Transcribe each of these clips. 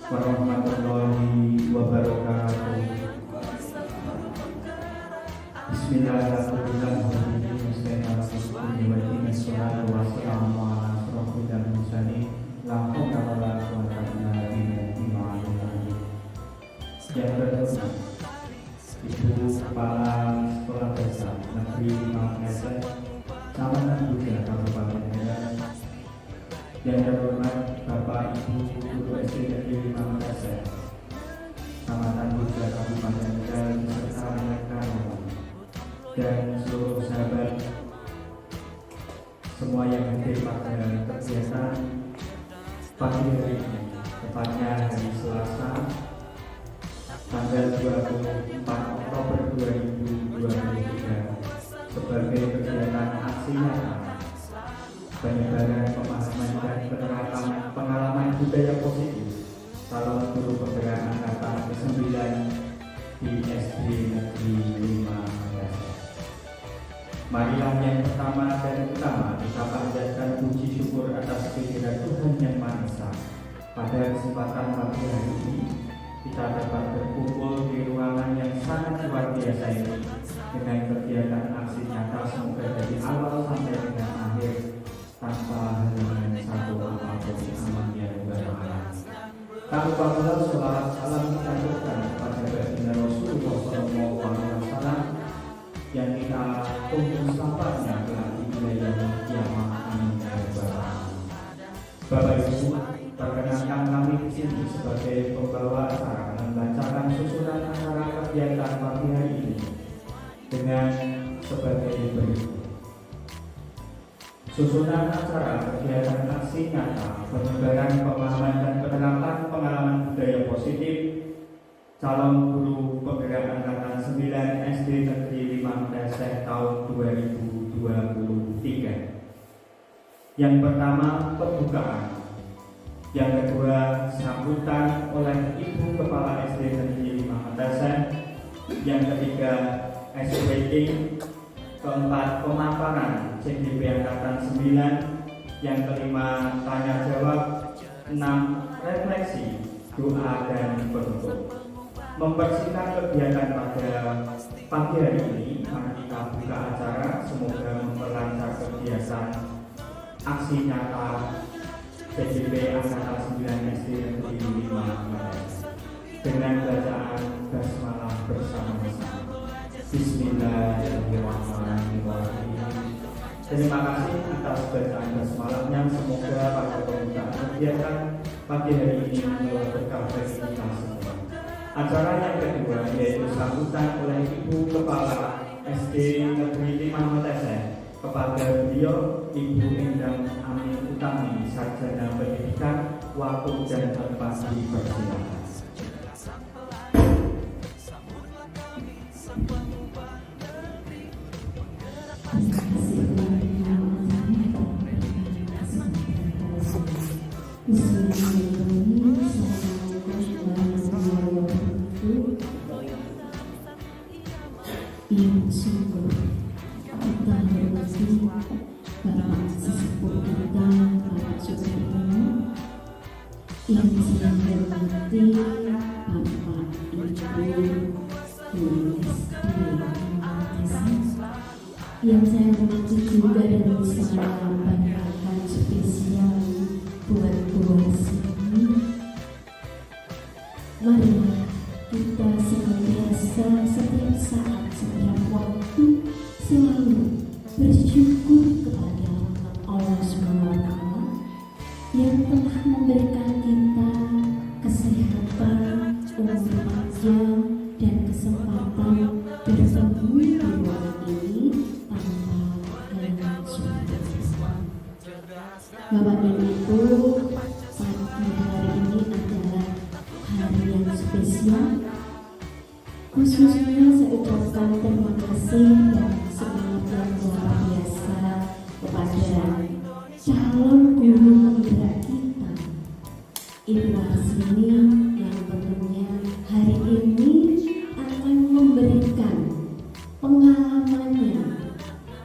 warahmatullahi wabarakatuh. Bismillahirrahmanirrahim. Wassalamu ala asyrofil mursalin. La haula wala quwwata illa billah. Yang berdoa Ibu Kepala Sekolah Dasar Negeri 5 Mesir, Kecamatan Buda, Kabupaten Medan. Yang terhormat Bapak Ibu Guru SD Negeri 5 Mesir, Kecamatan Buda, Kabupaten Medan, serta rekan-rekan dan seluruh sahabat semua yang hadir pada kegiatan pagi hari ini, tepatnya hari Selasa tanggal 24 Oktober 2023, sebagai kegiatan aksi nyata penyebaran pemahaman dan penerapan pengalaman budaya positif calon guru penggerak angkatan ke-9 di SD Negeri 5 Medan. Marilah yang pertama dan utama kita panjatkan puji syukur atas kehadiran Tuhan Yang Maha Esa. Pada kesempatan pagi hari ini kita dapat berkumpul di ruangan yang sangat luar biasa ini dengan kegiatan aksi nyata, semoga dari awal sampai dengan akhir tanpa halangan satu apapun. Amin ya rabbal alamin. Tanpa lupa sholawat salam kita berikan kepada baginda Rasulullah SAW yang kita tunggu sabarnya kelak di wilayah kiamat. Amin ya rabbal alamin. Bapak Ibu, perkenankan kami di sini sebagai pembawa acara membacakan susunan acara kegiatan pagi hari ini dengan sebagai berikut. Susunan acara kegiatan aksi nyata penyebaran pemahaman dan penerapan pengalaman budaya positif calon guru penggerak angkatan 9 SD Negeri 5 Mesir tahun 2023. Yang pertama, pembukaan. Yang kedua, sambutan oleh Ibu Kepala SD Negeri 5 Mesir. Yang ketiga, SPT. Keempat, pemaparan CDP angkatan 9. Yang kelima, tanya jawab. 6, refleksi, doa dan penutup. Mempersingkat kegiatan pada pagi hari ini, mari kita buka acara. Semoga memperlancar kegiatan aksi nyata CDP angkatan 9 SD Negeri 5 Medan dengan bacaan basmalah bersama-sama. Bismillahirrahmanirrahim. Terima kasih atas bacaan basmalahnya. Semoga pada pembukaan kegiatan pagi hari ini membawa berkah bagi kita semua. Acara yang kedua yaitu sambutan oleh Ibu Kepala SD Negeri 5 Medan. Kepada beliau, Ibu Endang Amin Utami, Sarjana Pendidikan, waktu dan tempat dipersilakan. Yang sungguh kita hormati para sesepuh kita, para saudara yang saya hormati, Bapak Ibu Guru SD yang saya hormati juga, dan saya banggakan spesial buat Bu sini. Marilah kita senantiasa setiap saat, setiap waktu selalu bersyukur kepada Allah SWT yang telah memberikan kita kesehatan, umur panjang, dan kesempatan bertemu di ruangan ini tanpa halangan suatu. Bapak dan Ibu, pagi hari ini adalah hari yang spesial. Khususnya saya ucapkan terima kasih dan semangat yang luar biasa kepada calon guru penggerak kita, Ibu Arsini, yang tentunya hari ini akan memberikan pengalamannya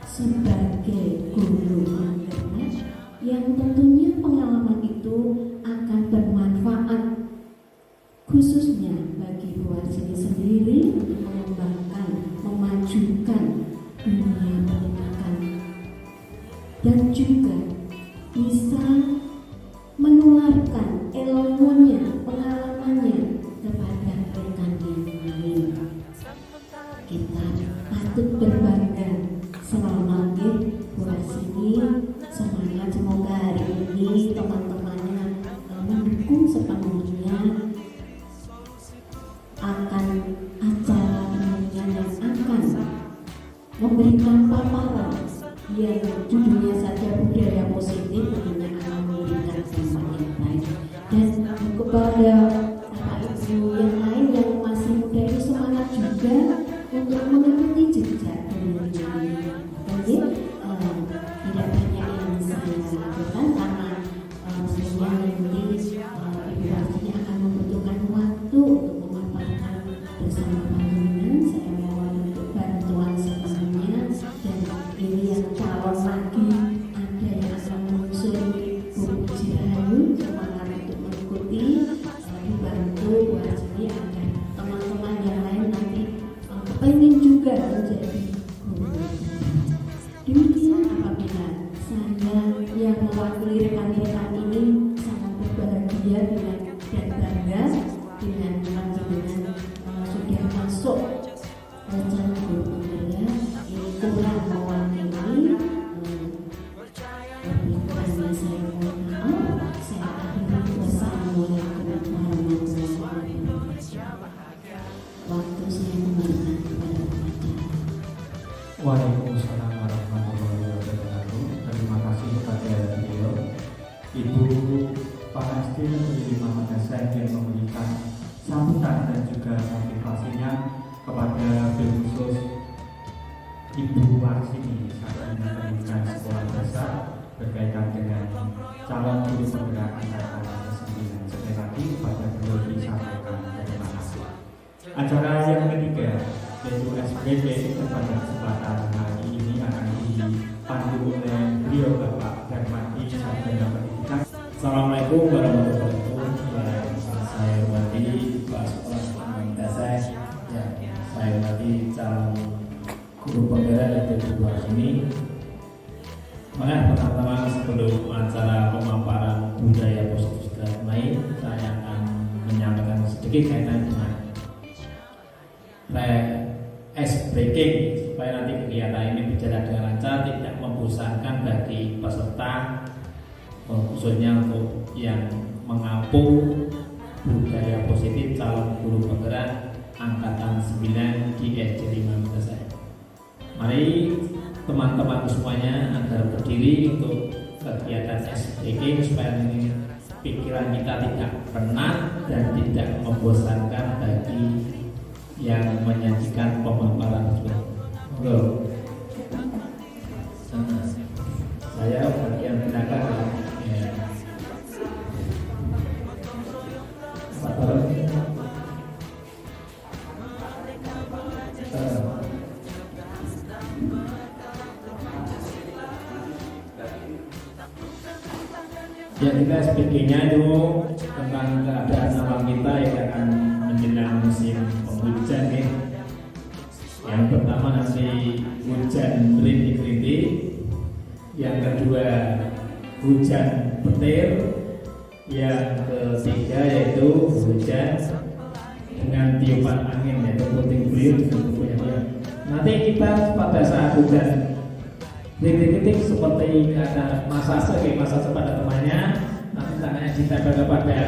sebagai guru penggerak, yang tentunya pengalaman itu akan bermanfaat khususnya bagi Bu Warsini sendiri mengembangkan, memajukan dunia pendidikan dan juga bisa menularkan ilmunya, pengalamannya kepada rekan yang lain. Kita patut berbangga. Selamat Bu Warsini, semangat, semoga hari ini teman-temannya mendukung sepenuhnya akan acara pendidikan yang akan memberikan paparan yang judulnya saja budaya positif, tentunya akan memberikan dampak yang baik. Dan kepada Bapak Ibu yang lain yang masih muda itu semangat juga untuk mengikuti jejak beliau. Jadi tidak banyak yang saya lakukan karena tentunya nanti Ibu Warsini akan membutuhkan waktu untuk memaparkan bersama panjenengan. Saya mohon untuk bantuan sepenuhnya, dan ini yang calon lagi ada yang akan mengusung Bu Puji Rahayu, semangat untuk mengikuti, dibantu Bu Warsini agar teman-teman yang lain nanti pengen juga menjadi guru. Demikian apabila saya yang mewakili rekan-rekan ini sangat berbahagia dengan dan bangga dengan panjenengan sudah masuk calon guru penggerak. Ini kurang mewakili, karena saya mohon maaf. Saya akhiri. Wassalamualaikum warahmatullahi wabarakatuh. Waktu saya kembalikan kepada pengacara. Waalaikumsalam warahmatullahi wabarakatuh. Terima kasih kepada beliau, Ibu Panastir Tri Mamadasa, yang memberikan sambutan dan juga motivasinya kepada khusus Ibu Warsini saat ini pendidikan sekolah dasar berkaitan dengan calon guru penggerak angkatan ke-9. Sekali lagi kepada beliau disampaikan terima kasih. Acara yang ketiga yaitu SPP pada kesempatan hari ini akan dipandu oleh beliau Bapak Darmadi Sarjana Pendidikan. Assalamualaikum warahmatullahi wabarakatuh. Saya hormati Kepala Sekolah Menengah Dasar, saya hormati calon guru penggerak yaitu Bu Warsini. Maka pertama sebelum acara pemaparan budaya positif dan lain, saya akan menyampaikan sedikit kaitan dengan ice breaking supaya nanti kegiatan ini berjalan dengan lancar, tidak membosankan bagi peserta, khususnya untuk yang mengampung budaya positif calon guru penggerak angkatan 9 di SD 5 Madrasah. Mari teman-teman semuanya agar berdiri untuk kegiatan SPK supaya ini pikiran kita tidak penat dan tidak membosankan bagi yang menyajikan pemaparan tersebut. Saya bagian belakang ya. Ya, kita speakingnya itu tentang keadaan alam kita yang akan menjelang musim penghujan nih. Yang pertama nanti hujan rintik-rintik, yang kedua hujan petir, yang ketiga yaitu hujan dengan tiupan angin yaitu puting beliung dengan goyang-goyang. Nanti kita pada saat hujan rintik-rintik seperti kata masa pada temannya, nanti tangannya ditempel kepada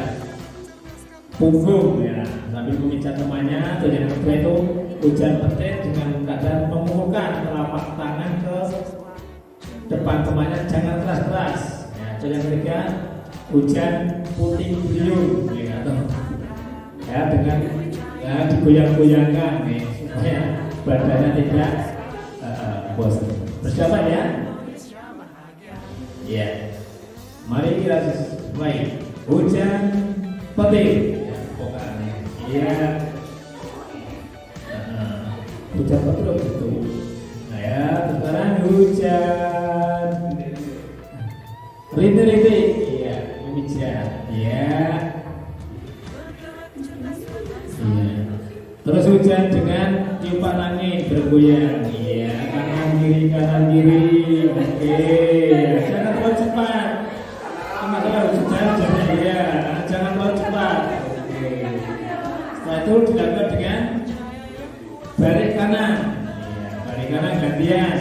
punggung ya sambil memijat temannya. Terus yang kedua itu hujan petir dengan keadaan memukulkan telapak tangan ke depan temannya, jangan keras-keras ya. Terus yang ketiga hujan puting beliung ya dengan digoyang-goyangkan nih supaya badannya tidak bosan. Persiapan ya? Ya. Mari kita mulai. Hujan petir. Ya, pokoknya. Iya. Hujan petir begitu. Nah ya, sekarang hujan rintik-rintik. Iya, hujan. Iya. kanan kiri. Oke, jangan terlalu cepat. Makanya harus jalan ya. Jangan terlalu cepat. Oke. Setelah itu dilakukan dengan balik kanan. Ya, balik kanan gantian.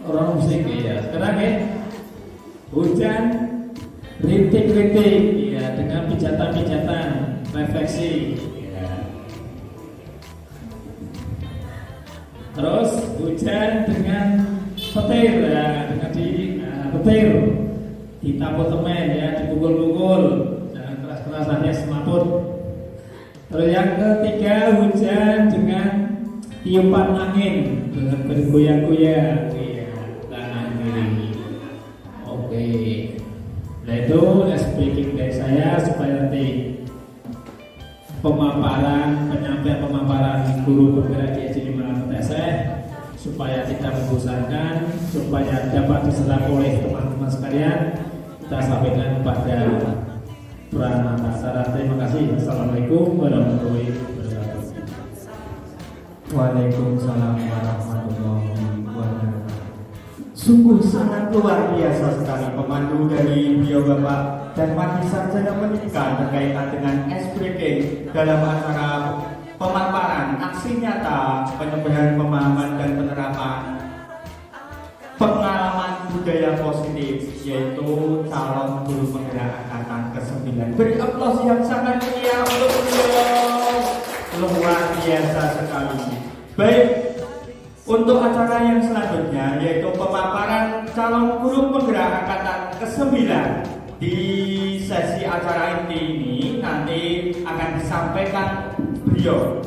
Orang musik ya. Sekarang ya. Hujan rintik-rintik ya dengan pijatan-pijatan refleksi. Ya. Terus hujan dengan petir ya, dengan petir ditapuk temen ya, dipukul-pukul, jangan keras-kerasannya semaput. Terus yang ketiga hujan dengan tiupan angin dengan bergoyang-goyang ya, kanan kiri. Oke. Nah itu speaking dari saya supaya nanti penyampaian pemaparan guru bergerak di SD 5 TSF supaya tidak membosankan, supaya dapat diserap oleh teman-teman sekalian, kita sampaikan kepada Pranata. Terima kasih. Assalamualaikum warahmatullahi wabarakatuh. Waalaikumsalam warahmatullahi wabarakatuh. Sungguh sangat luar biasa sekali pemandu dari beliau Bapak dan Majelis Sarjana Pendidikan berkaitan dengan speaking dalam acara pemaparan aksi nyata penyebaran pemahaman dan penerapan pengalaman budaya positif, yaitu calon guru penggerak angkatan ke-9. Beri aplaus yang sangat meriah untuk beliau, luar biasa sekali. Baik, untuk acara yang selanjutnya yaitu pemaparan calon guru penggerak angkatan ke-9. Di sesi acara ini nanti akan disampaikan beliau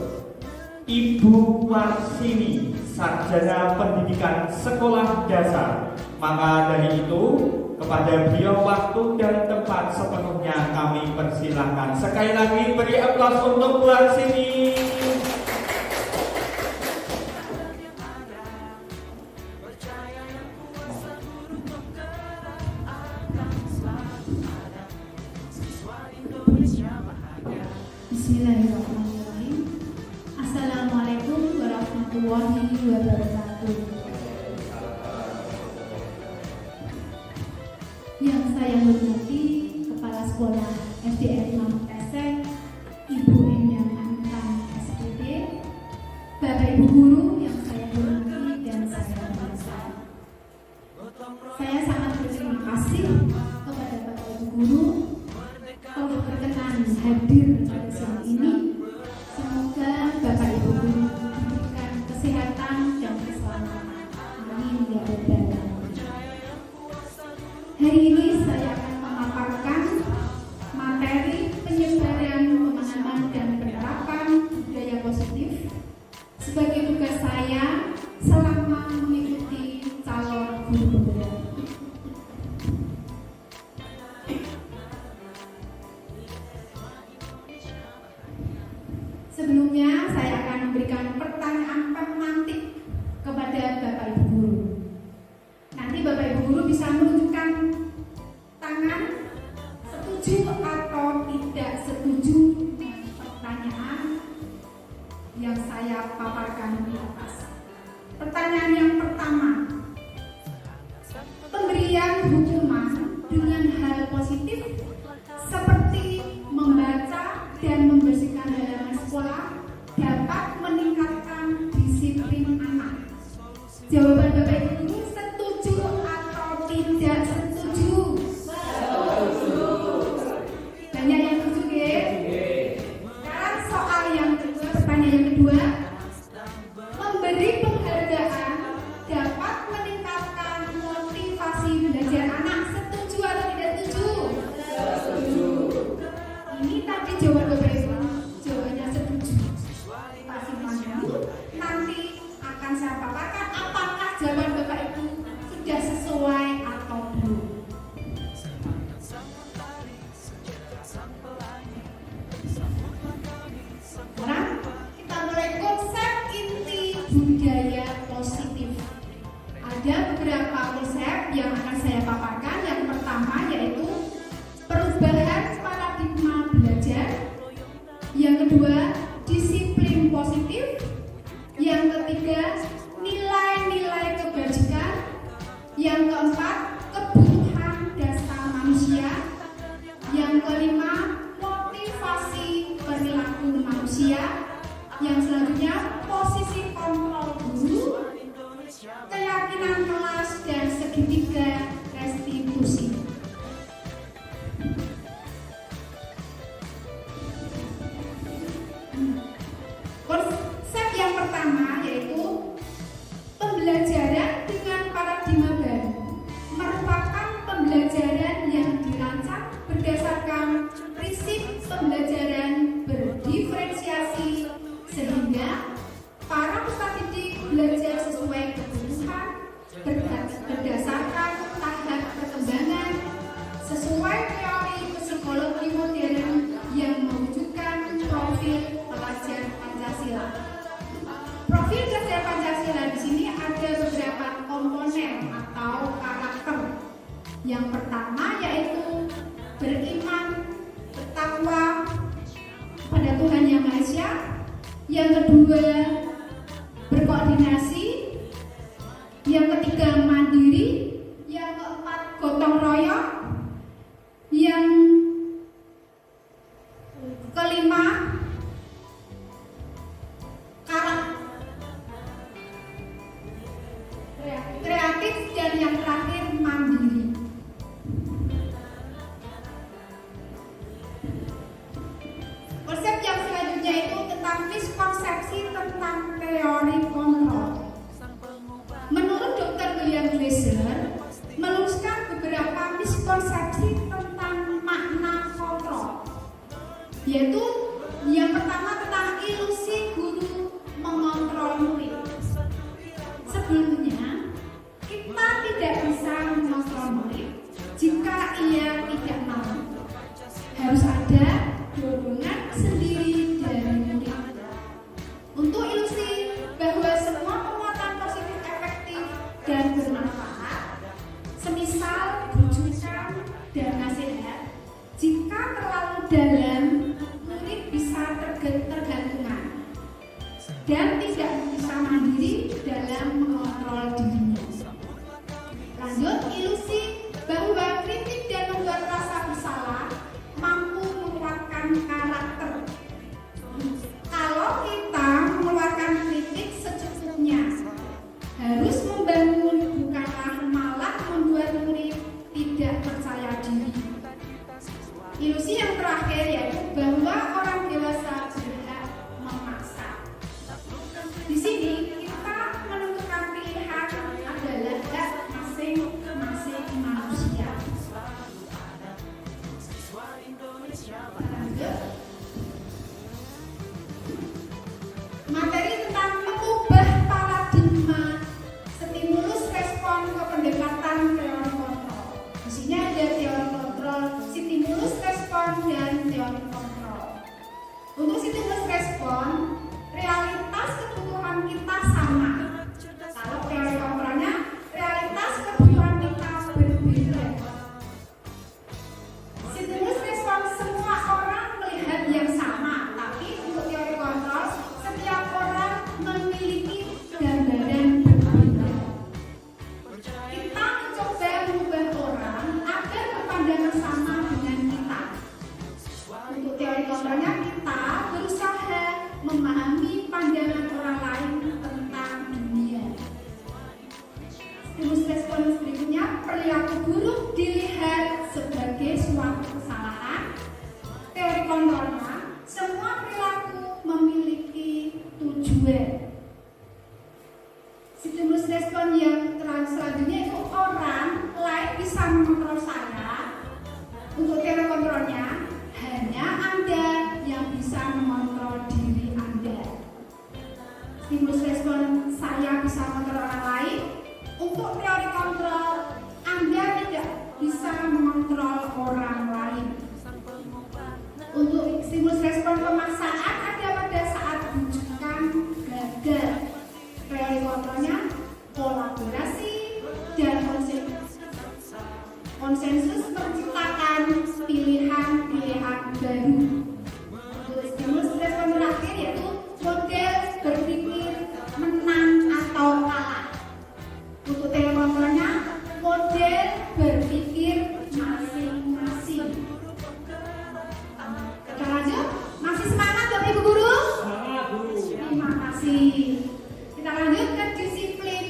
Ibu Warsini, Sarjana Pendidikan Sekolah Dasar. Maka dari itu kepada beliau waktu dan tempat sepenuhnya kami persilahkan. Sekali lagi beri aplaus untuk Bu Warsini. Bismillahirrahmanirrahim. Assalamualaikum warahmatullahi wabarakatuh. Yang saya hormati Kepala Sekolah SDN 6 TSF, Ibu Endang Antam SPD, Bapak Ibu Guru yang saya hormati dan saya banggakan. Saya sangat berterima kasih kepada Bapak Ibu Guru telah berkenan hadir pada siang ini. Semoga Bapak Ibu Guru diberikan kesehatan dan keselamatan. Amin ya rabbal alamin. Hari ini saya akan memaparkan materi penyebaran pemahaman dan penerapan budaya positif sebagai tugas saya selama mengikuti calon guru penggerak. Sebelumnya saya akan memberikan pertanyaan pemantik kepada Bapak Ibu Guru. Nanti Bapak Ibu Guru bisa menunjukkan tangan setuju atau tidak setuju dengan pertanyaan yang saya paparkan di atas. Pertanyaan yang pertama, pemberian hukuman dengan hal positif seperti membaca dan membersihkan halaman sekolah dapat meningkatkan disiplin anak. Jawaban Bapak Ibu Guru setuju atau tidak setuju? Setuju. Banyak yang setuju ya? Sekarang soal yang kedua, pertanyaan yang kedua, memberi penghargaan dapat meningkatkan motivasi belajar anak. Setuju atau tidak setuju? Setuju. Ini tadi jawaban Bapak Ibu, jawabannya setuju. Pak Simpandu, nanti akan saya paparkan apakah jawaban Bapak Ibu sudah sesuai atau belum. Sekarang kita mulai konsep inti budaya positif. Ada beberapa konsep yang akan saya paparkan. Yang pertama yaitu perubahan paradigma belajar. Yang kedua, disiplin positif. Yang ketiga, nilai keyakinan kelas, dan segitiga restitusi. Konsep yang pertama yaitu pembelajaran dengan paradigma baru merupakan pembelajaran yang dirancang berdasarkan prinsip pembelajaran berdiferensiasi sehingga para peserta didik belajar sesuai kebutuhan berdasarkan tahap perkembangan sesuai teori psikologi modern yang mewujudkan profil pelajar Pancasila. Profil pelajar Pancasila di sini ada beberapa komponen atau karakter. Yang pertama yaitu beriman, bertakwa pada Tuhan Yang Maha Esa. Yang kedua berkoordinasi. Yang ketiga mandiri. Yang keempat gotong royong. Yang kelima kreatif, dan yang terakhir mandiri. Konsep yang selanjutnya itu tentang miskonsepsi tentang teori kontrol. Menurut Dr. William Glasser, meluruskan beberapa miskonsepsi tentang makna kontrol, yaitu yang pertama tentang ilusi guru mengontrol murid. Sebelumnya, kita tidak bisa mengontrol murid jika ia tidak mau. Harus ada dorongan sendiri dari murid. Untuk ilusi bahwa semua penguatan positif efektif dan bermanfaat, semisal rujukan dan nasihat, jika terlalu dalam, murid bisa tergantungan dan tidak bisa mandiri dalam mengontrol dirinya. Lanjut, ilusi bahwa kritik dan membuat rasa bersalah mampu menguatkan karakter. Kalau kita mengeluarkan kritik secukupnya, harus membangun, bukanlah malah membuat murid tidak percaya diri. Ilusi yang terakhir yaitu bahwa orang dewasa berhak memaksa. Di sini kita menentukan pilihan adalah hak masing-masing manusia. Lanjut. Materi tentang mengubah paradigma stimulus respon ke pendekatan teori kontrol. Di sini ada teori kontrol, stimulus respon, dan teori kontrol. Untuk stimulus respon, realitas kebutuhan kita sama. Kalau teori kontrolnya, realitas kebutuhan kita berbeda. Stimulus respon semua orang melihat yang sama, tapi untuk teori kontrol, setiap orang memiliki gambaran berbeda. Kita mencoba mengubah orang agar berpandangan sama dengan kita. Untuk teori kontrolnya, kita berusaha memahami pandangan orang lain tentang dunia. Stimulus respon berikutnya, perilaku buruk dilihat sebagai suatu kesalahan. Teori kontrolnya, semua perilaku memiliki tujuan. Stimulus respon yang selanjutnya itu orang lain bisa mengontrol saya. Untuk teori kontrolnya, hanya Anda yang bisa mengontrol diri Anda. Stimulus respon saya bisa mengontrol orang lain. Untuk teori kontrol, Anda tidak bisa mengontrol orang lain. Untuk stimulus respon pemaksaan ada pada saat rujukan gagal. Teori kontrolnya kolaborasi dan konsensus menciptakan pilihan-pilihan baru. Untuk stimulus respon terakhir yaitu model berpikir menang atau kalah. Untuk teori kontrolnya model berpikir masing-masing. Kita lanjut, masih semangat Bapak Ibu Guru? Terima kasih. Kita lanjut ke disiplin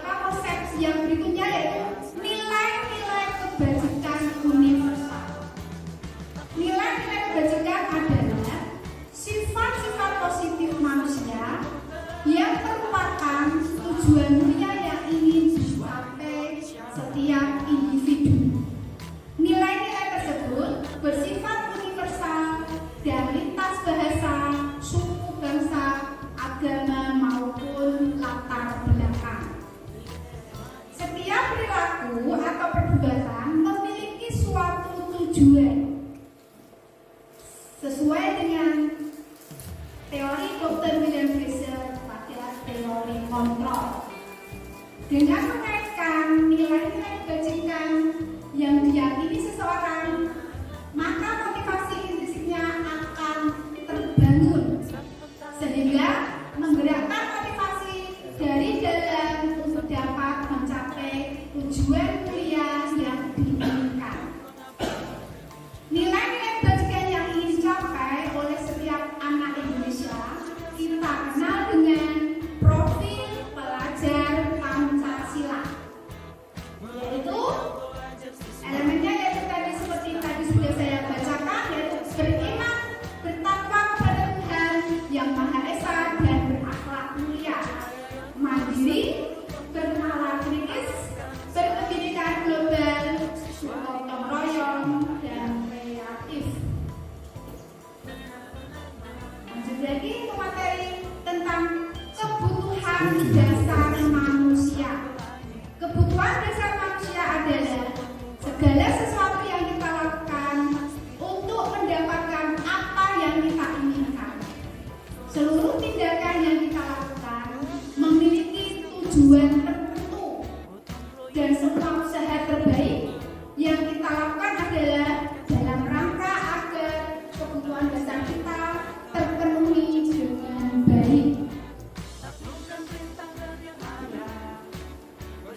konsep yang berikutnya yaitu nilai-nilai kebajikan universal. Nilai-nilai kebajikan adalah sifat-sifat positif manusia yang merupakan tujuan mulia yang ingin dicapai setiap individu. Nilai-nilai tersebut bersifat universal dan lintas bahasa, suku, bangsa, agama maupun latar belakang. Setiap perilaku atau perbuatan memiliki suatu tujuan. Sesuai dengan teori Dr. William Fraser pada teori kontrol. Dengan mengaitkan nilai-nilai kebajikan yang diyakini seseorang, maka motivasi intrinsiknya akan terbangun sehingga menggerakkan motivasi dari dalam untuk dapat mencapai tujuan mulia yang diinginkan. Nilai-nilai kebajikan yang ingin dicapai oleh setiap anak Indonesia kita kenal dengan profil pelajar Pancasila, yaitu elemennya yaitu tadi seperti tadi sudah saya bacakan, yaitu beriman, bertakwa kepada Tuhan yang Maha Esa dan berakhlak mulia, mandiri, bernalar kritis, berpendidikan global, gotong royong, dan kreatif. Lanjut lagi ke materi tentang kebutuhan dasar manusia. Kebutuhan dasar manusia adalah segala sesuatu yang kita lakukan untuk mendapatkan apa yang kita inginkan. Seluruh tindakan yang kita lakukan memiliki tujuan tertentu, dan semua usaha terbaik yang kita lakukan adalah dalam rangka agar kebutuhan dasar kita terpenuhi dengan baik.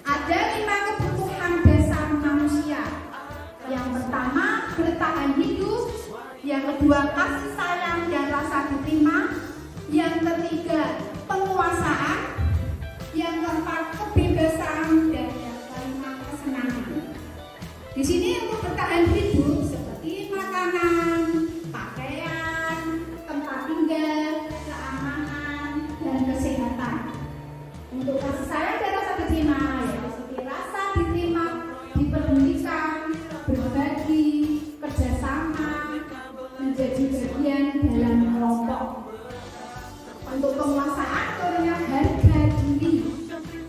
Ada 5 kebutuhan dasar manusia. Yang pertama, bertahan hidup. Yang kedua, kasih sayang dan rasa diterima. Yang ketiga, penguasaan. Yang keempat, kebebasan. Dan yang kelima, kesenangan. Di sini untuk bertahan hidup seperti makanan, pakaian, tempat tinggal, keamanan, dan kesehatan. Untuk kasih sayang dan rasa diterima, yaitu seperti rasa diterima, dipedulikan, berbagi, kerjasama, menjadi bagian dalam kelompok. Untuk penguasaan, tentunya harga diri,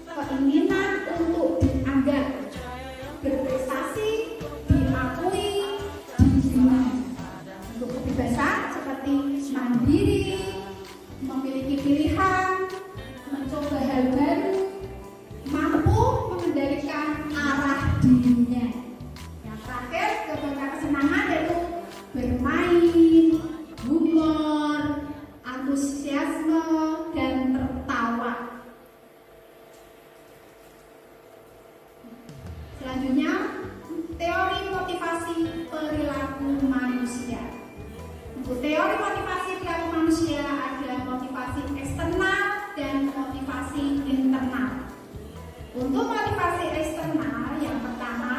keinginan untuk dianggap, berprestasi, diakui, diterima. Untuk kebebasan seperti mandiri, memiliki pilihan, mencoba hal baru, mampu mengendalikan arah dirinya. Yang terakhir, kebutuhan kesenangan yaitu bermain, humor, antusiasme, dan tertawa. Selanjutnya, teori motivasi perilaku manusia. Untuk teori motivasi perilaku manusia ada motivasi eksternal dan motivasi internal. Untuk motivasi eksternal, yang pertama,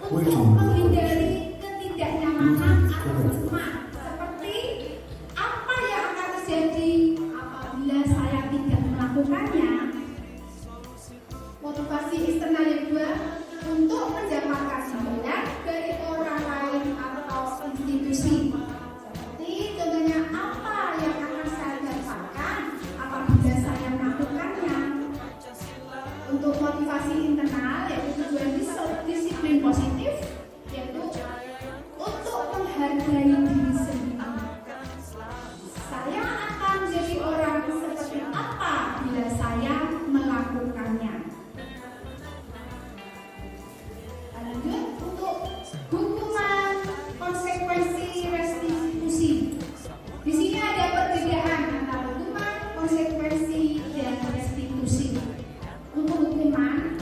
untuk menghindari ketidaknyamanan atau cemas, seperti apa yang akan terjadi apabila saya tidak melakukannya. Motivasi eksternal yang kedua, untuk mendapatkan imbalan dari orang lain atau institusi. Seperti contohnya apa yang akan saya dapatkan apabila saya melakukannya. Untuk motivasi internal yaitu tujuan disiplin positif, yaitu untuk menghargai diri sendiri. Saya akan menjadi orang seperti apa bila saya melakukannya. Lanjut, untuk hukuman, konsekuensi, restitusi. Di sini ada perbedaan antara hukuman, konsekuensi, dan restitusi. Untuk hukuman,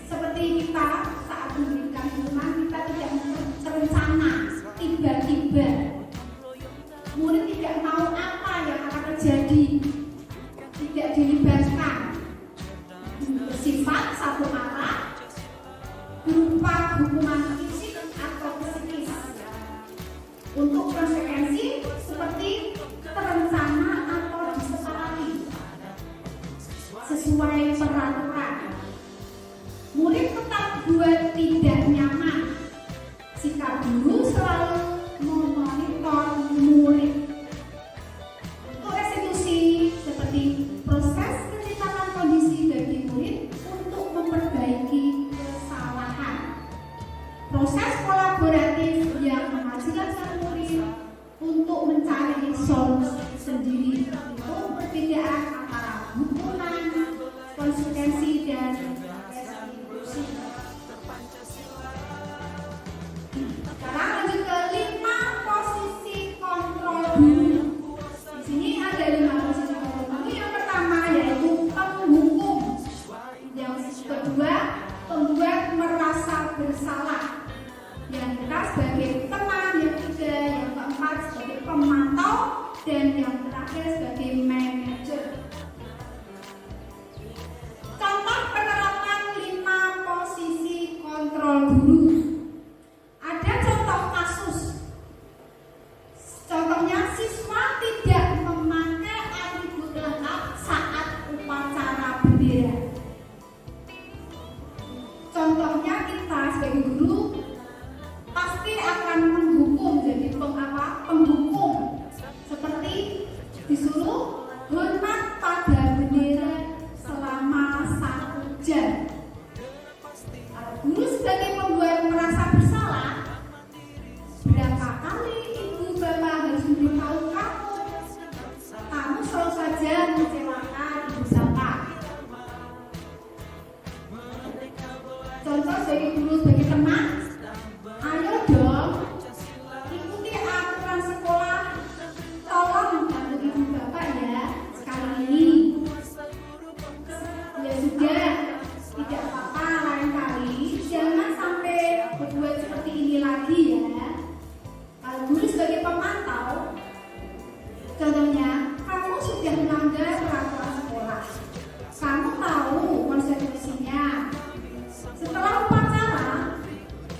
seperti kita saat memberikan hukuman fisik atau psikis. Untuk konsekuensi seperti terencana atau disepakati sesuai peraturan. Murid tetap buat tidak nyaman jika guru selalu memonitor murid. Untuk restitusi seperti proses penciptaan kondisi bagi murid untuk memperbaiki kesalahan. Proses kolaboratif yang menghasilkan sang murid untuk mencari solusi sendiri. Itu perbedaan antara hukuman, konsekuensi, dan restitusi. Sekarang lanjut ke 5 posisi kontrol guru. Di sini ada 5 posisi kontrol guru. Yang pertama yaitu penghukum. Yang kedua, pembuat merasa bersalah. Yang kita sebagai teman, yang ketiga, yang keempat sebagai pemantau, dan yang terakhir sebagai manajer. Contoh penerapan 5 posisi kontrol guru. Ada contoh kasus. Contohnya siswa tidak memakai atribut lengkap saat upacara bendera. Contohnya kita sebagai guru pasti akan menghukum, jadi penghukum, seperti disuruh hormat pada bendera selama 1 jam. Guru sebagai pembuat merasa bersalah, berapa kali ibu bapak harus memberitahu kamu selalu saja mengecewakan ibu bapak. Contoh sebagai guru, sebagai teman, ayo dong ikuti aturan sekolah, tolong bantu ibu bapak ya sekali ini. Ya sudah, tidak apa-apa, lain kali jangan sampai berbuat seperti ini lagi ya. Kalau guru sebagai pemantau, contohnya kamu sudah melanggar peraturan sekolah, kamu tahu konsekuensinya. Setelah upacara,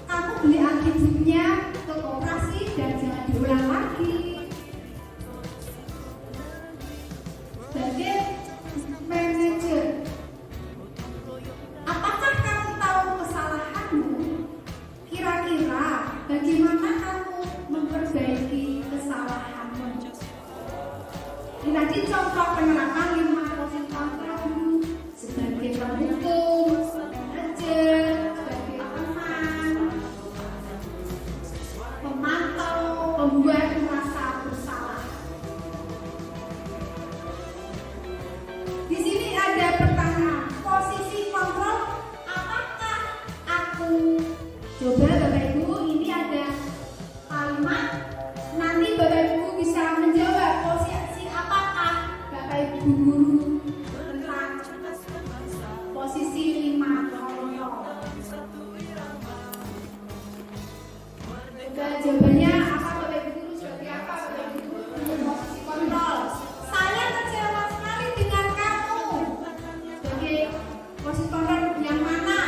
kamu beli atributnya ke koperasi dan jangan diulang lagi. Sebagai manajer, apakah kamu tahu kesalahanmu? Kira-kira bagaimana kamu memperbaiki kesalahanmu? Ini tadi contoh penerapan 5 posisi kontrol guru sebagai penghukum, manajer, sebagai teman, pemantau, pembuat merasa bersalah. Di sini ada pertanyaan, posisi kontrol apakah aku? Coba Bapak Ibu, ini ada kalimat, nanti Bapak Ibu bisa menjawab posisi apakah Bapak Ibu guru tentang posisi 5 kontrol. Coba jawabannya apa Bapak Ibu guru, sebagai apa Bapak Ibu guru untuk posisi kontrol? Saya kecewa sekali dengan kamu. Sebagai posisi kontrol yang mana?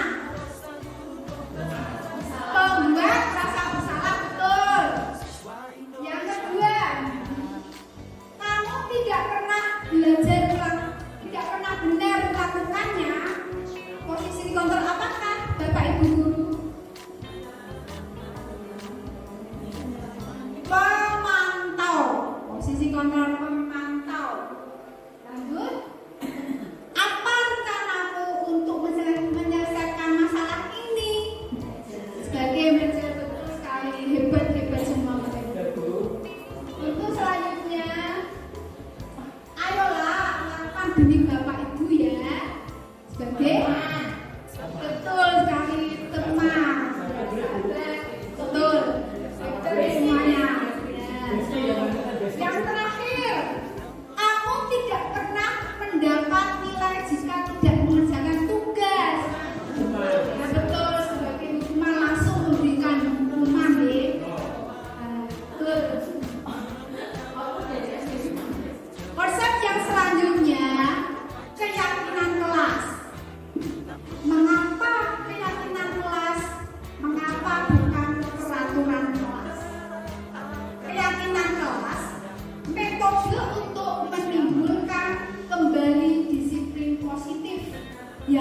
Pembuat rasa bersalah, betul. Yang kedua, kamu tidak pernah belajar, tidak pernah benar melakukannya. Posisi kontrol apakah Bapak Ibu guru? Pemantau. Posisi kontrol pemantau. Lanjut. Apa rencanamu untuk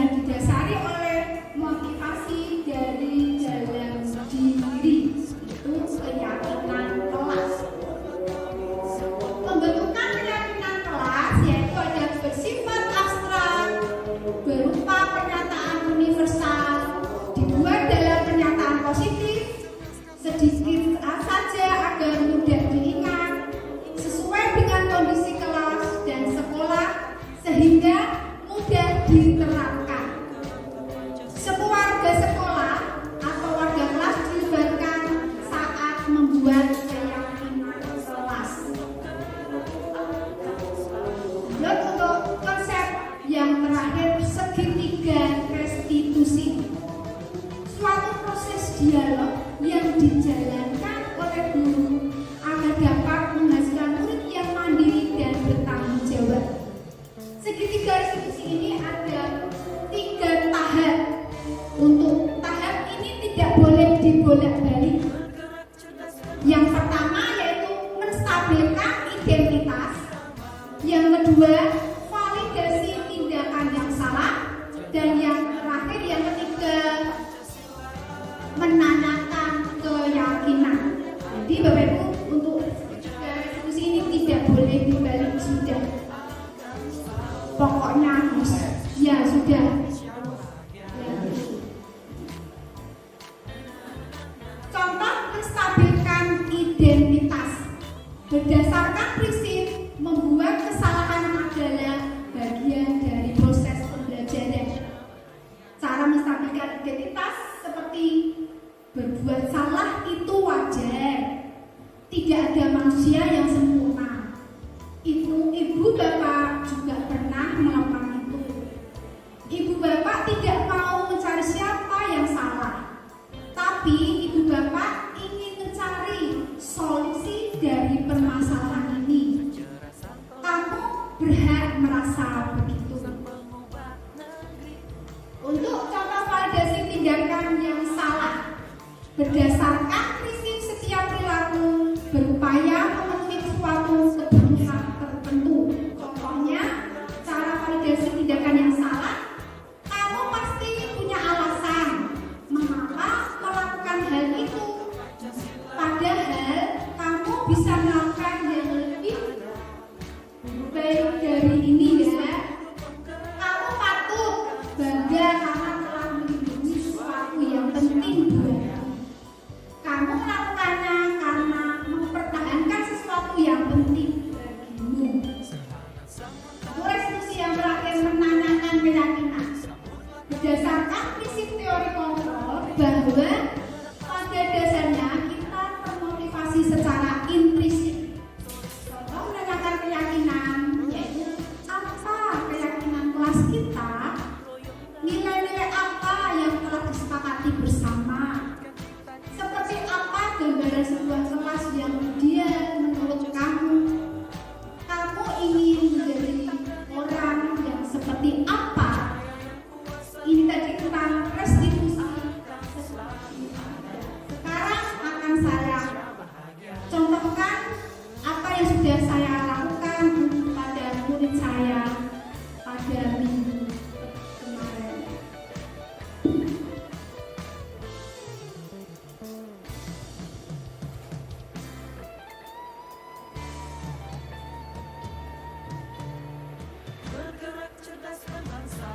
dan didasari oleh motivasi dari dalam diri, itu keyakinan kelas. Pembentukan keyakinan kelas yaitu ada bersifat abstrak, berupa pernyataan universal, dibuat dalam pernyataan positif, sedikit saja agar mudah diingat, sesuai dengan kondisi kelas dan sekolah, sehingga mudah diterapkan. Sekeluarga sekolah atau warga kelas dilibatkan saat membuat keyakinan kelas. Dan untuk konsep yang terakhir, segitiga restitusi, suatu proses dialog yang dijalankan oleh guru agar dapat menghasilkan murid yang mandiri dan bertanggung jawab. Segitiga restitusi ini ada 3 tahap. Untuk tahap ini tidak boleh dibolak-balik. Yang pertama yaitu menstabilkan identitas. Yang kedua, validasi tindakan yang salah. Dan yang terakhir, yang ketiga, menanyakan keyakinan. Jadi Bapak Ibu, untuk segitiga restitusi ini tidak boleh dibalik, sudah. Pokoknya harus, ya sudah. Contoh menstabilkan identitas berdasarkan prinsip membuat kesalahan adalah bagian dari proses pembelajaran. Cara menstabilkan identitas seperti berbuat salah itu wajar. Tidak ada manusia yang sempurna. Itu ibu bapak juga pernah melakukan itu. Ibu bapak tidak mau mencari siapa yang salah, tapi ibu bapak ingin mencari solusi dari permasalahan ini. Kamu berhak merasa begitu. Untuk contoh validasi tindakan yang salah, berdasarkan prinsip setiap perilaku berupaya memenuhi suatu kebutuhan tertentu. Contohnya, cara validasi tindakan yang salah, kamu pasti punya alasan mengapa melakukan hal itu. Padahal kamu bisa melakukan yang lebih baik dari ini ya. Kamu patut bangga karena telah melindungi sesuatu yang penting buatmu. Kamu melakukannya karena mempertahankan sesuatu yang penting bagimu. Restitusi yang terakhir, menanyakan keyakinan. Berdasarkan prinsip teori kontrol bahwa pada dasarnya kita termotivasi secara intrinsik. Contoh menanyakan keyakinan yaitu apa keyakinan kelas kita, nilai-nilai apa yang telah disepakati bersama, seperti apa gambaran sebuah kelas yang ideal menurut kamu. Kamu ingin menjadi orang yang seperti apa? Ini tadi tentang restitusi. Sekarang akan saya contohkan apa yang sudah saya lakukan pada murid saya pada minggu kemarin. Bergerak cerdas berbangsa,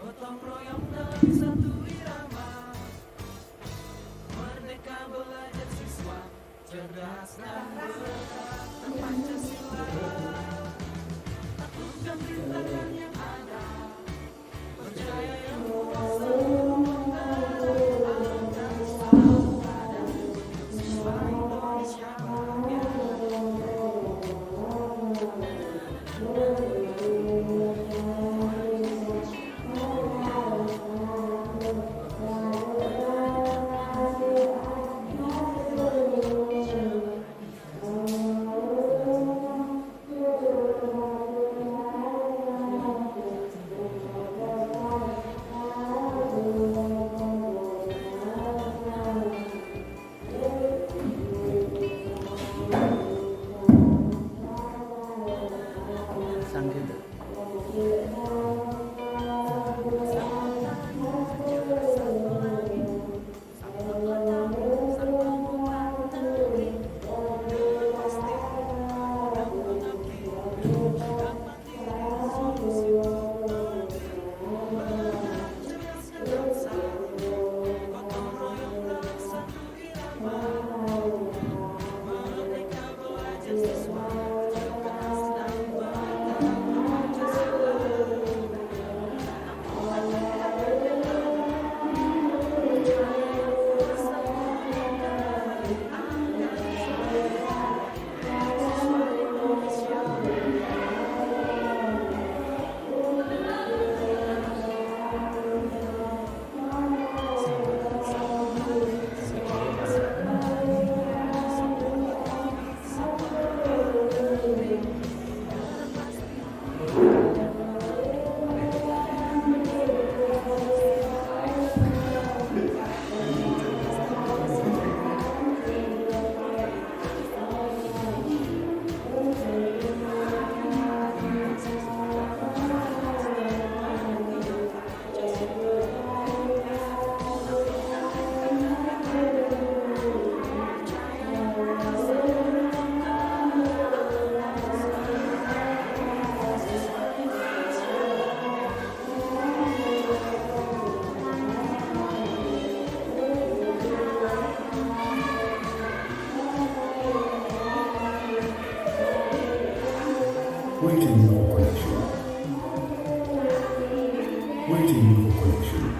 gotong royong dalam satu irama. Merdeka belajar siswa, cerdas dan bergerak Pancasila. Takutkan rintangan yang ada, percaya yang kuasa siswa Indonesia bahagia. Waiting for connection.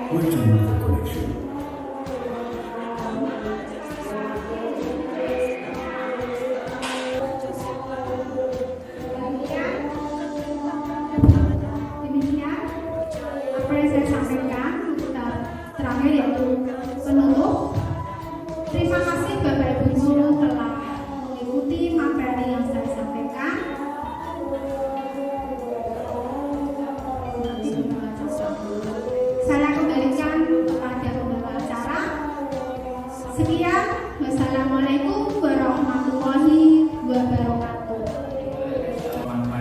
Waiting for connection. Demikian apa yang saya sampaikan untuk terakhir yaitu penutup. Terima kasih Bapak Ibu Guru telah mengikuti materi yang saya sampaikan. Saya kembalikan kepada pembawa acara. Sekian, wassalamualaikum warahmatullahi wabarakatuh.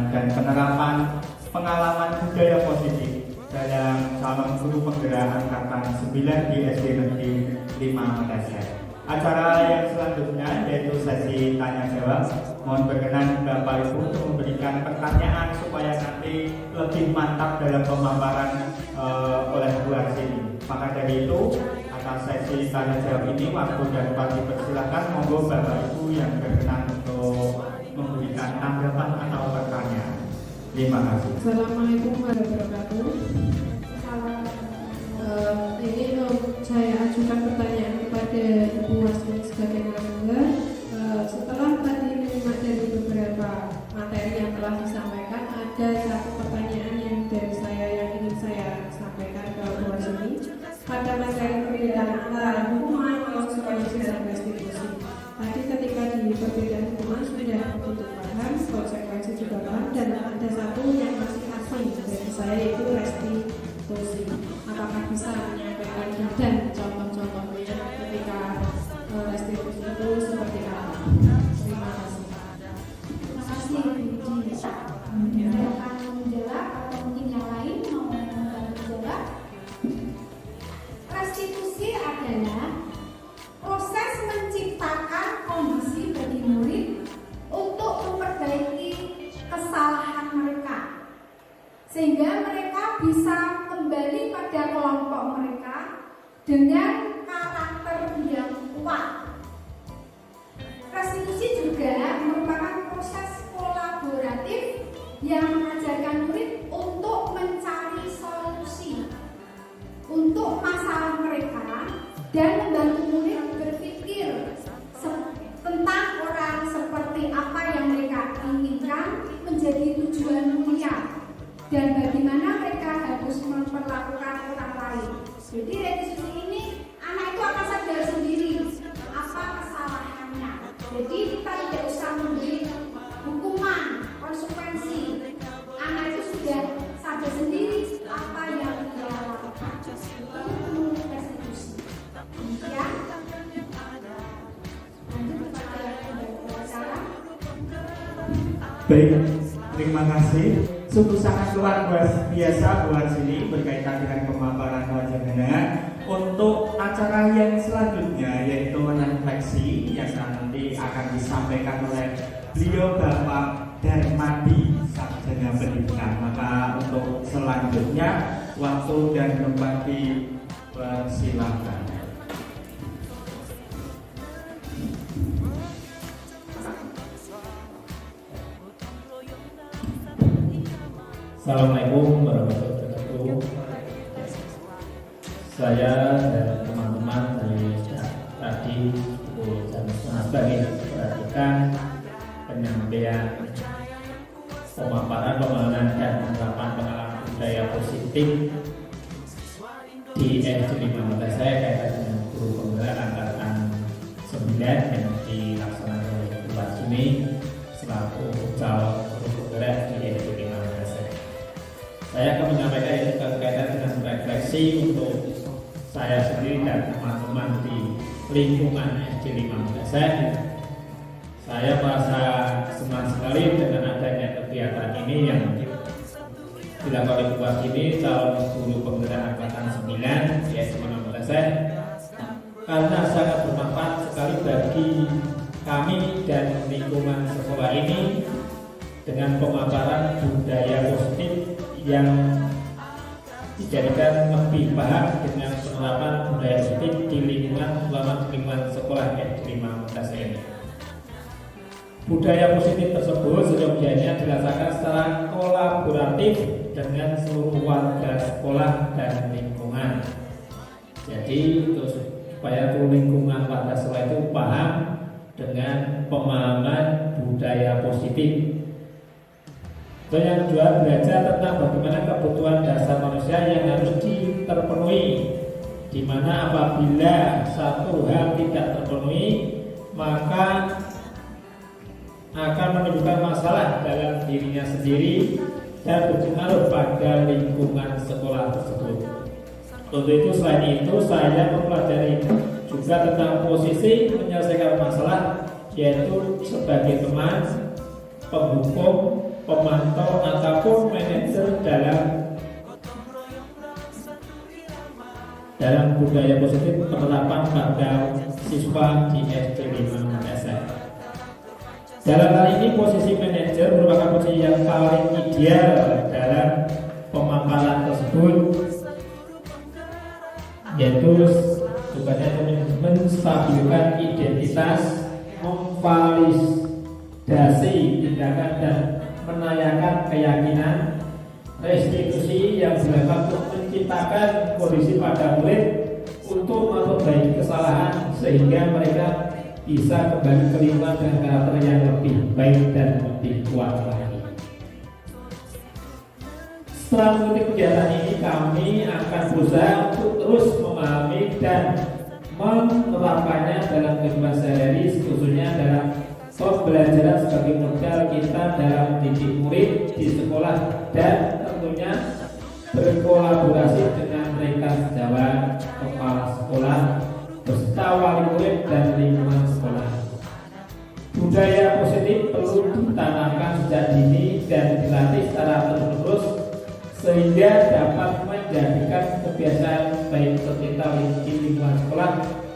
Dan penerapan pengalaman budaya positif dalam calon guru penggerak angkatan 9 di SD Negeri 5 Makassar. Acara yang selanjutnya yaitu sesi tanya jawab. Mohon berkenan Bapak Ibu untuk memberikan pertanyaan supaya nanti lebih mantap dalam pemaparan oleh Bu Arsini. Maka dari itu atas sesi tanya jawab ini waktu dan tempat dipersilakan. Monggo Bapak Ibu yang berkenan untuk memberikan tanggapan atau pertanyaan. Terima kasih. Assalamualaikum warahmatullahi wabarakatuh. Ini saya ajukan pertanyaan kepada Ibu Wasmi sebagai narasumber. Setelah tadi menyimak dari beberapa materi yang telah disampaikan, ada satu pertanyaan yang dari saya yang ingin saya sampaikan ke Bu Wasmi. Pada materi perbedaan antara hukuman, konsekuensi, dan restitusi. Tadi ketika di perbedaan hukuman sudah betul paham, konsekuensi juga paham, dan ada satu yang masih asing bagi saya yaitu restitusi. Apakah bisa menyampaikan dan contoh-contohnya ketika restitusi itu seperti apa? Terima kasih. Terima kasih Bu Ji. Saya akan menjawab atau mungkin yang lain mau menjawab. Restitusi adalah proses menciptakan kondisi bagi murid untuk memperbaiki kesalahan mereka sehingga mereka bisa kembali pada kelompok mereka dengan karakter yang kuat. Restitusi juga merupakan proses kolaboratif yang mengajarkan murid untuk mencari solusi untuk masalah mereka dan membantu murid berpikir tentang orang seperti apa yang mereka inginkan menjadi tujuan mulia dan bagaimana mereka harus memperlakukan orang lain. Jadi restitusi ini anak itu akan sadar sendiri apa kesalahannya. Jadi kita tidak usah memberi hukuman, konsekuensi. Anak itu sudah sadar sendiri apa yang dia lakukan. Itu restitusi. Demikian. Lanjut kepada pembawa. Baik, terima kasih. Sungguh sangat luar biasa Bu Arsini berkaitan dengan pemaparan wajahnya. Untuk acara yang selanjutnya yaitu refleksi yang nanti akan disampaikan oleh beliau Bapak Darmadi Sarjana Pendidikan. Maka untuk selanjutnya waktu dan tempat dipersilakan. Assalamualaikum warahmatullahi wabarakatuh. Saya dan teman-teman dari tadi pukul jam 11 perhatikan penyampaian pemaparan pemahaman dan penerapan pengalaman budaya positif di SD 15 saya kaitan dengan guru penggerak angkatan 9 yang dilaksanakan oleh Bu Warsini selaku calon guru penggerak di SD 15 saya. Saya akan menyampaikan ini berkaitan dengan refleksi untuk saya sendiri dan teman-teman di lingkungan SD 15 saya merasa senang sekali dengan adanya kegiatan ini yang dilakukan oleh Bu Warsini calon guru penggerak angkatan 9 di SD 15 karena sangat bermanfaat sekali bagi kami dan lingkungan sekolah ini dengan pemaparan budaya positif yang dijadikan lebih paham dengan penerapan budaya positif di lingkungan sekolah SD 15 ini. Budaya positif tersebut seyogyanya dirasakan secara kolaboratif dengan seluruh warga sekolah dan lingkungan. Jadi supaya lingkungan warga sekolah itu paham dengan pemahaman budaya positif. Dan yang kedua, belajar tentang bagaimana kebutuhan dasar manusia yang harus terpenuhi, di mana apabila satu hal tidak terpenuhi maka akan menimbulkan masalah dalam dirinya sendiri dan berpengaruh pada lingkungan sekolah tersebut. Untuk itu selain itu saya mempelajari juga tentang posisi menyelesaikan masalah, yaitu sebagai teman, penghukum, pemantau ataupun manajer dalam budaya positif penerapan pada siswa di SD 15. Dalam hal ini posisi manajer merupakan posisi yang paling ideal dalam pemaparan tersebut, yaitu tugasnya menstabilkan identitas, memvalidasi tindakan dan menanyakan keyakinan, restitusi yang dilakukan untuk menciptakan kondisi pada murid untuk memperbaiki kesalahan sehingga mereka bisa kembali ke lingkungan dengan karakter yang lebih baik dan lebih kuat lagi. Setelah mengikuti kegiatan ini, kami akan berusaha untuk terus memahami dan menerapkannya dalam kehidupan sehari-hari, khususnya dalam pembelajaran sebagai modal kita dalam mendidik murid di sekolah dan tentunya berkolaborasi dengan mereka sejawat, kepala sekolah, beserta wali murid dan lingkungan sekolah. Budaya positif perlu ditanamkan sejak dini dan dilatih secara terus-menerus sehingga dapat menjadikan kebiasaan baik tercipta di lingkungan sekolah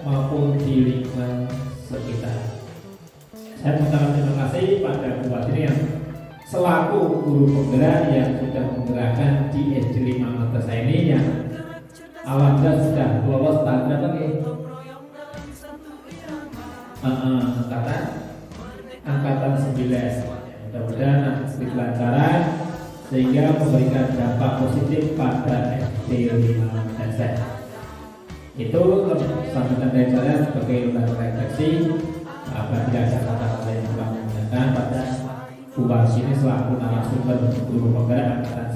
maupun di lingkungan sekitar. Saya mengucapkan terima kasih pada Bu Warsini yang selaku guru penggerak yang sudah menggerakkan di SD 15 saya ini yang alhamdulillah sudah lolos tahun berapa nih? Angkatan 9. Mudah-mudahan nanti kelancaran sehingga memberikan dampak positif pada SD 15. Itu sambutan dari saya sebagai lembaga refleksi. Apabila ada kata-kata yang kurang menyenangkan pada Bu Warsini selaku narasumber guru penggerak angkatan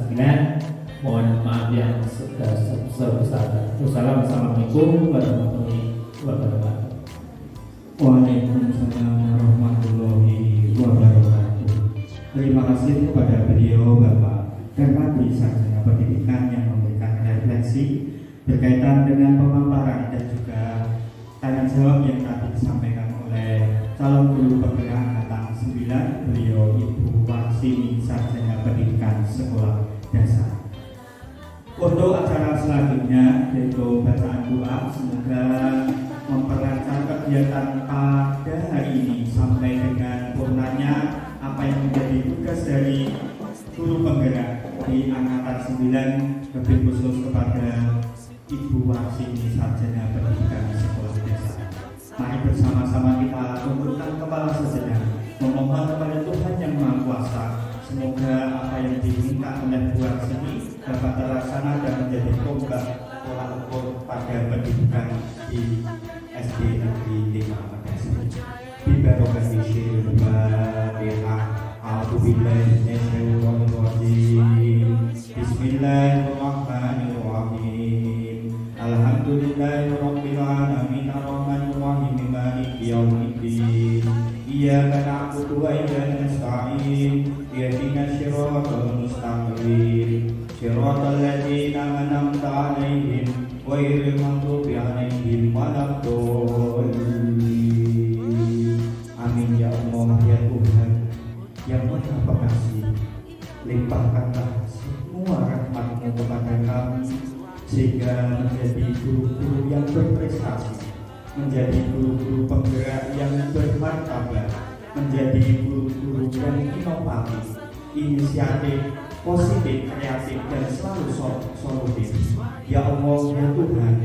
9, mohon maaf yang sebesar-besarnya. Wassalamualaikum warahmatullahi wabarakatuh. Waalaikumsalam warahmatullahi wabarakatuh. Terima kasih kepada beliau Bapak Darmadi Sarjana Pendidikan yang memberikan refleksi berkaitan dengan pemaparan dan juga tanya jawab yang tadi disampaikan oleh calon guru penggerak angkatan 9, beliau Ibu Warsini Sarjana Pendidikan Sekolah Dasar. Untuk acara selanjutnya yaitu bacaan doa, semoga memperlancar kegiatan pada hari ini sampai dengan purnanya apa yang menjadi tugas dari guru penggerak di angkatan 9, lebih khusus kepada Ibu Warsini Sarjana Pendidikan Sekolah Dasar. Mari bersama-sama kita tundukkan kepala sejenak, memohon kepada Tuhan Yang Maha Kuasa Semoga apa yang diminta oleh Bu Arsini dapat terlaksana dan menjadi tonggak tolak ukur pada pendidikan di SD Negeri 5 Makassar. Bibarokati syirul Fatihah. A'udzubillahi minasyaitonirrajim. Bismillahirrahmanirrahim. Alhamdulillahirabbil alamin arrahmanir rahim maliki yaumiddin. Iyyaka na'budu wa iyyaka nasta'in. Ihdinas siratal mustaqim. Siratal ladzina an'amta 'alaihim ghairil maghdubi 'alaihim waladdallin. Amin ya Allah ya Tuhan yang Maha Pengasih, limpahkanlah semua rahmat-Mu kepada kami sehingga menjadi guru-guru yang berprestasi, menjadi guru-guru penggerak yang bermartabat, menjadi guru-guru yang inovatif, inisiatif, positif, kreatif, dan selalu solutif. Ya Allah ya Tuhan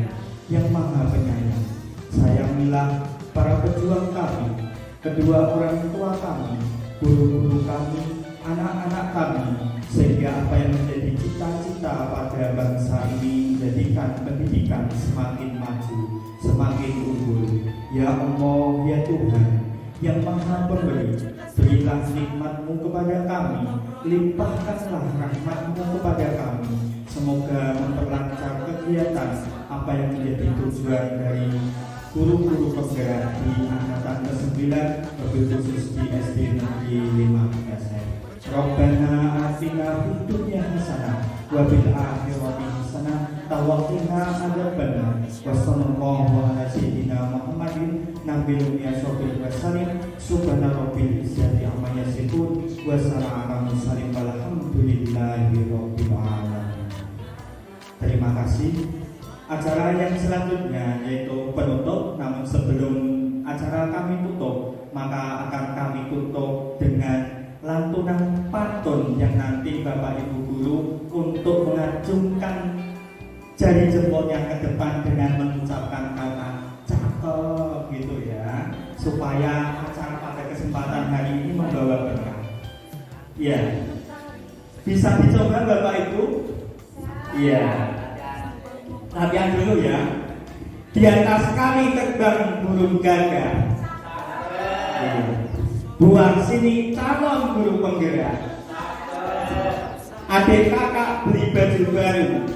yang Maha Penyayang, sayangilah para pejuang kami, kedua orang tua kami, guru-guru kami, anak-anak kami, sehingga apa yang menjadi cita-cita pada bangsa ini menjadikan pendidikan semakin maju, semakin unggul. Ya Allah ya Tuhan yang Maha Pemberi, berilah nikmat-Mu kepada kami, limpahkanlah rahmat-Mu kepada kami. Semoga memperlancar kegiatan apa yang menjadi tujuan dari guru-guru penggerak di angkatan ke-9, lebih khusus di SD Negeri 5 Makassar. Rabbana atina fid dunya hasanah wa fil akhirati hasanah wa qina adzabannar. Wassallallahu ala sayyidina Muhammadin nabiyil ummi wa sallim. Subhana rabbil izzati amma yasifun wa salamun mursalin walhamdulillahi rabbil alamin. Terima kasih. Acara yang selanjutnya yaitu penutup, namun sebelum acara kami tutup, maka akan kami tutup dengan lantunan pantun yang nanti Bapak Ibu Guru untuk mengacungkan jari jempolnya ke depan dengan mengucapkan kata cakep gitu ya, supaya acara pada kesempatan hari ini membawa berkah. Ya, bisa dicoba Bapak Ibu? Iya. Latihan dulu ya. Di atas kami terbang burung gagak. Buang sini calon guru penggerak. Adik kakak beli baju baru.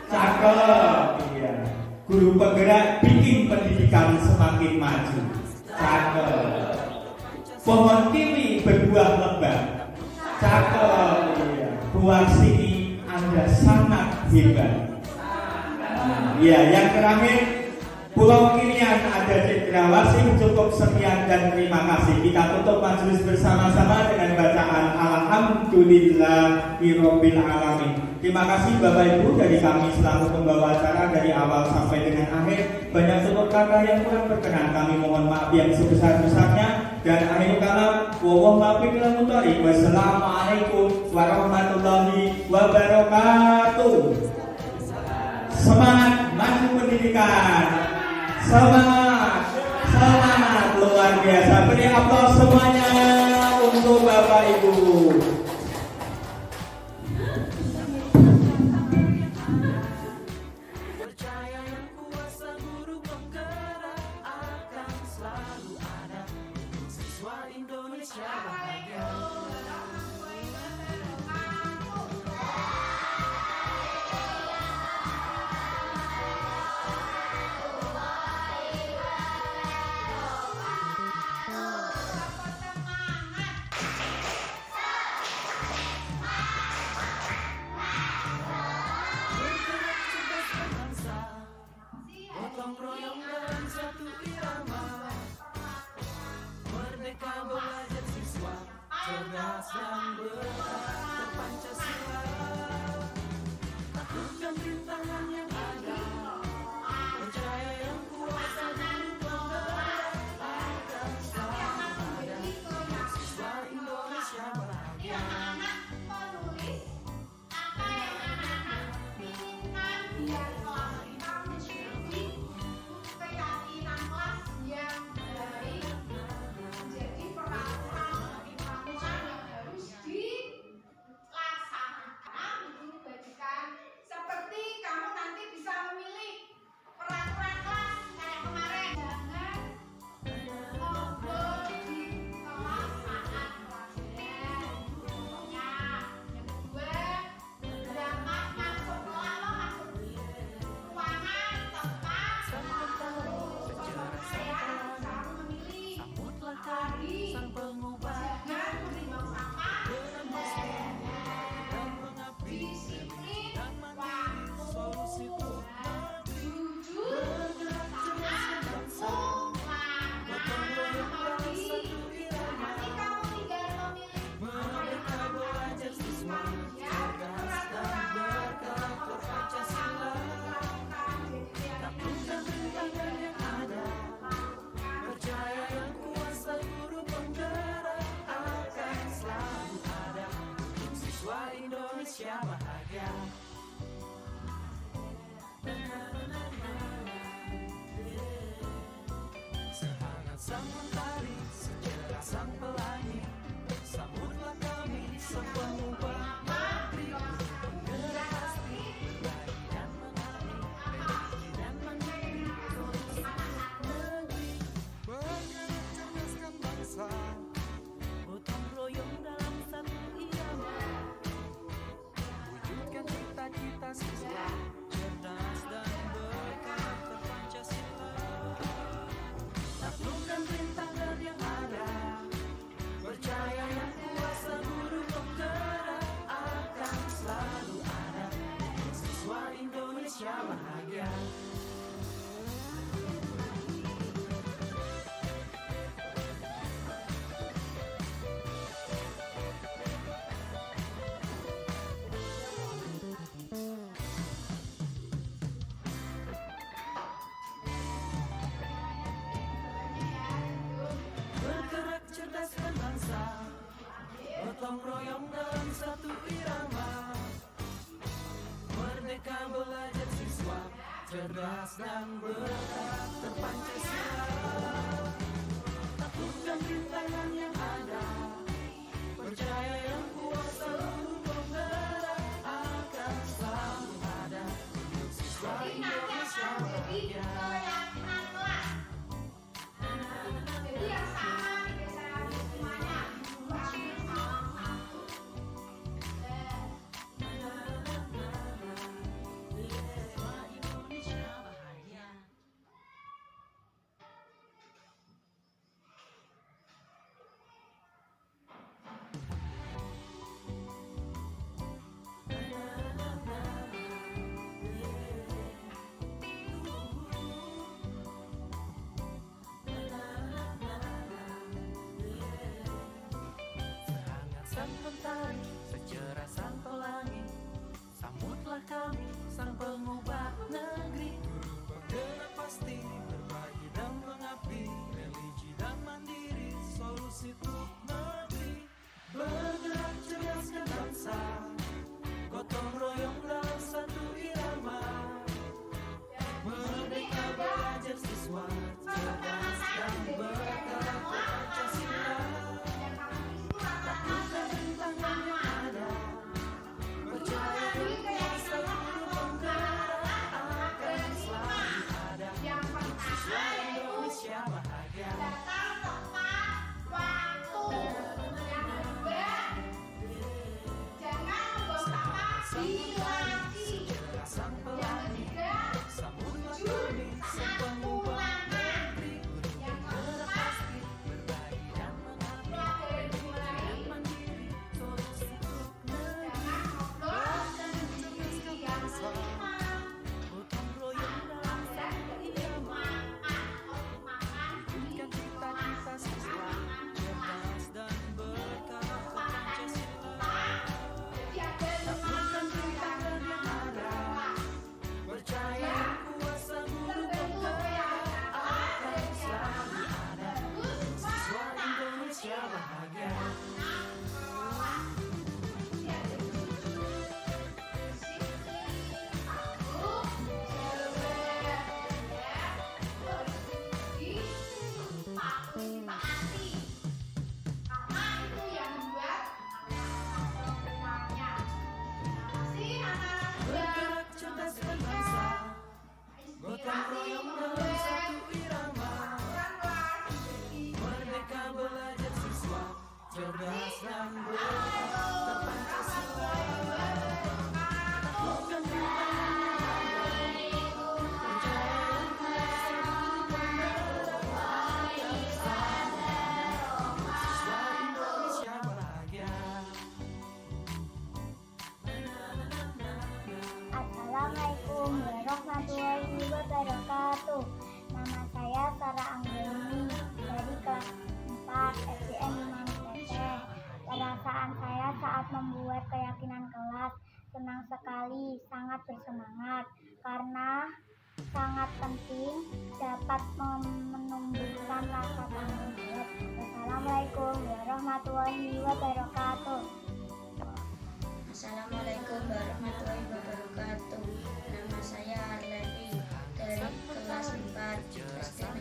Cakep. Iya. Guru penggerak bikin pendidikan semakin maju. Cakep. Pohon kiwi berbuah lebat. Cakep. Iya. Buang sini Anda sangat hebat. Ya, yang terakhir Pulau Kirian ada Cendrawasih. Cukup sekian dan terima kasih. Kita tutup majelis bersama-sama dengan bacaan Alhamdulillahirabbil alamin. Terima kasih Bapak Ibu dari kami selaku pembawa acara dari awal sampai dengan akhir. Banyak tutur kata yang kurang berkenan, kami mohon maaf yang sebesar-besarnya. Dan akhir kalam, wassalamualaikum warahmatullahi wabarakatuh. Semangat maju pendidikan, semangat luar biasa. Beri aplaus semuanya untuk Bapak Ibu. Percaya yang kuasa guru penggerak akan selalu ada untuk siswa Indonesia bahagia. Gotong royong dalam satu irama, merdeka belajar siswa. Indonesia bahagia. Sehangat sang mentari, secerah sang pelangi, sambutlah kami semua menteri. Bergerak pasti, berbagi dan mengabdi, religi dan mandiri, solusi negeri. Bergerak cerdaskan bangsa, gotong royong dalam satu irama, wujudkan cita-cita siswa, cerdas dan berkarakter Pancasila. Taklukkan rintangan yang ada, percaya yang kuasa guru penggerak akan selalu ada. Siswa Indonesia bahagia. Bergerak cerdaskan bangsa, gotong royong dalam satu irama, merdeka belajar siswa, cerdas dan berkarakter Pancasila. Taklukkan rintangan yang ada, percaya yang kuasa guru penggerak akan selalu ada. Siswa Indonesia bahagia. Jadi yang sama digeser semuanya. Siswa Indonesia bahagia. Sehangat sang mentari, secerah sang pelangi, sambutlah kami sang pengubah negeri. Guru bergerak pasti, berbagi dan mengabdi, religi dan mandiri, solusi untuk negeri. Bergerak cerdaskan bangsa, gotong royong dalam satu irama, merdeka belajar siswa, cerdas dan berkarakter Pancasila. Taklukkan rintangan yang ada, percaya yang kuasa guru penggerak akan selalu ada. Siswa Indonesia bahagia. Datang tepat waktu. Yang kedua, jangan membuang dilatih. Cerdas sang Yang pelangi, ketiga, sambutlah kami sang pengubah negeri. Guru bergerak pasti, berbagi dan mengabdi, religi dan mandiri, solusi untuk negeri. jangan ngobrol dan diri yang kelima. Gotong royong dalam satu irama, wujudkan cita-cita siswa, cerdas dan berkarakter Pancasila. Taklukkan rintangan yang ada, percaya kuasa guru penggerak akan selalu ada. Siswa Indonesia bahagia. Bergerak cerdaskan bangsa, gotong royong dalam satu irama, merdeka belajar siswa, cerdas dan berkarakter Pancasila. Taklukkan rintangan yang ada, percaya yang kuasa guru penggerak akan selalu ada. Siswa Indonesia bahagia. Assalamualaikum warahmatullahi wabarakatuh. Nama saya Sarah Anggreni dari kelas 4 SDN Imam Teteh. Perasaan saya saat membuat keyakinan kelas senang sekali, sangat bersemangat karena sangat penting dapat menumbuhkan rasa tanggung jawab. Wassalamualaikum warahmatullahi wabarakatuh. Assalamualaikum warahmatullahi wabarakatuh. Nama saya Arlevi dari kelas 4 SD